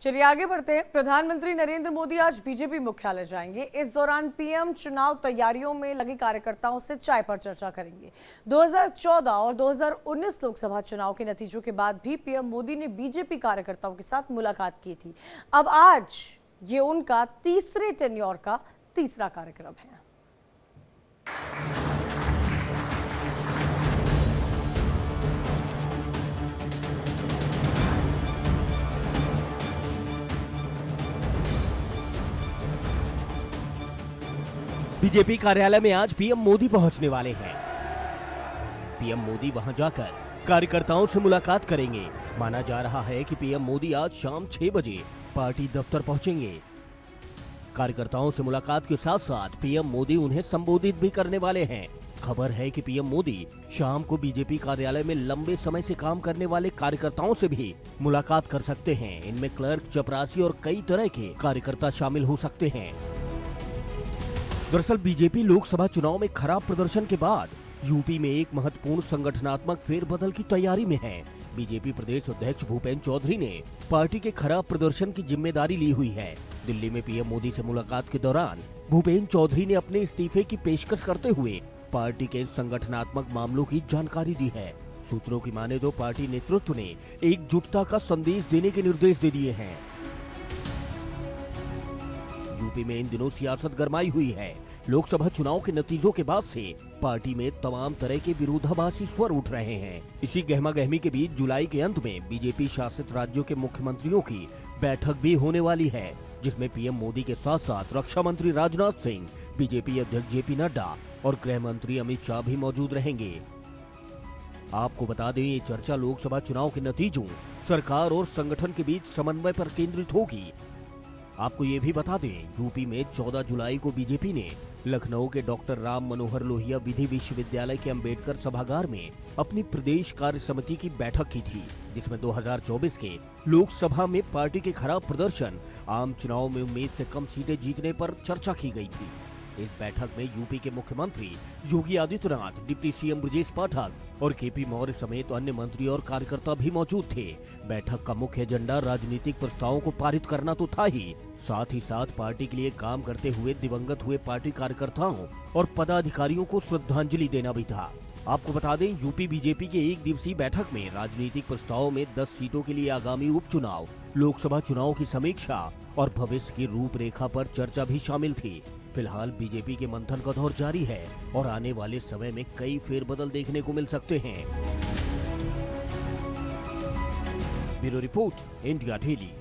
चलिए आगे बढ़ते हैं। प्रधानमंत्री नरेंद्र मोदी आज बीजेपी मुख्यालय जाएंगे। इस दौरान पीएम चुनाव तैयारियों में लगे कार्यकर्ताओं से चाय पर चर्चा करेंगे। 2014 और 2019 लोकसभा चुनाव के नतीजों के बाद भी पीएम मोदी ने बीजेपी कार्यकर्ताओं के साथ मुलाकात की थी। अब आज ये उनका तीसरे टेन्योर का तीसरा कार्यक्रम है। बीजेपी कार्यालय में आज पीएम मोदी पहुंचने वाले हैं। पीएम मोदी वहां जाकर कार्यकर्ताओं से मुलाकात करेंगे। माना जा रहा है कि पीएम मोदी आज शाम 6 बजे पार्टी दफ्तर पहुंचेंगे। कार्यकर्ताओं से मुलाकात के साथ साथ पीएम मोदी उन्हें संबोधित भी करने वाले हैं। खबर है कि पीएम मोदी शाम को बीजेपी कार्यालय में लंबे समय से काम करने वाले कार्यकर्ताओं से भी मुलाकात कर सकते हैं। इनमें क्लर्क, चपरासी और कई तरह के कार्यकर्ता शामिल हो सकते हैं। दरअसल बीजेपी लोकसभा चुनाव में खराब प्रदर्शन के बाद यूपी में एक महत्वपूर्ण संगठनात्मक फेरबदल की तैयारी में है। बीजेपी प्रदेश अध्यक्ष भूपेंद्र चौधरी ने पार्टी के खराब प्रदर्शन की जिम्मेदारी ली हुई है। दिल्ली में पीएम मोदी से मुलाकात के दौरान भूपेंद्र चौधरी ने अपने इस्तीफे की पेशकश करते हुए पार्टी के संगठनात्मक मामलों की जानकारी दी है। सूत्रों की माने तो पार्टी नेतृत्व ने एकजुटता का संदेश देने के निर्देश दे दिए हैं। यूपी में इन दिनों सियासत गरमाई हुई है। लोकसभा चुनाव के नतीजों के बाद से पार्टी में तमाम तरह के विरोधाभासी स्वर उठ रहे हैं। इसी गहमागहमी के बीच जुलाई के अंत में बीजेपी शासित राज्यों के मुख्यमंत्रियों की बैठक भी होने वाली है, जिसमें पीएम मोदी के साथ साथ रक्षा मंत्री राजनाथ सिंह, बीजेपी अध्यक्ष जेपी नड्डा और गृह मंत्री अमित शाह भी मौजूद रहेंगे। आपको बता दें, ये चर्चा लोकसभा चुनाव के नतीजों, सरकार और संगठन के बीच समन्वय पर केंद्रित होगी। आपको ये भी बता दें, यूपी में 14 जुलाई को बीजेपी ने लखनऊ के डॉक्टर राम मनोहर लोहिया विधि विश्वविद्यालय के अंबेडकर सभागार में अपनी प्रदेश कार्य समिति की बैठक की थी, जिसमें 2024 के लोकसभा में पार्टी के खराब प्रदर्शन, आम चुनाव में उम्मीद से कम सीटें जीतने पर चर्चा की गई थी। इस बैठक में यूपी के मुख्यमंत्री योगी आदित्यनाथ, डिप्टी सीएम ब्रजेश पाठक और केपी मौर्य समेत अन्य मंत्री और कार्यकर्ता भी मौजूद थे। बैठक का मुख्य एजेंडा राजनीतिक प्रस्तावों को पारित करना तो था ही साथ पार्टी के लिए काम करते हुए दिवंगत हुए पार्टी कार्यकर्ताओं और पदाधिकारियों को श्रद्धांजलि देना भी था। आपको बता दें, यूपी बीजेपी के एक दिवसीय बैठक में राजनीतिक प्रस्तावों में 10 सीटों के लिए आगामी उपचुनाव, लोकसभा चुनाव की समीक्षा और भविष्य की रूपरेखा पर चर्चा भी शामिल थी। फिलहाल बीजेपी के मंथन का दौर जारी है और आने वाले समय में कई फेरबदल देखने को मिल सकते हैं। Bureau report, India daily.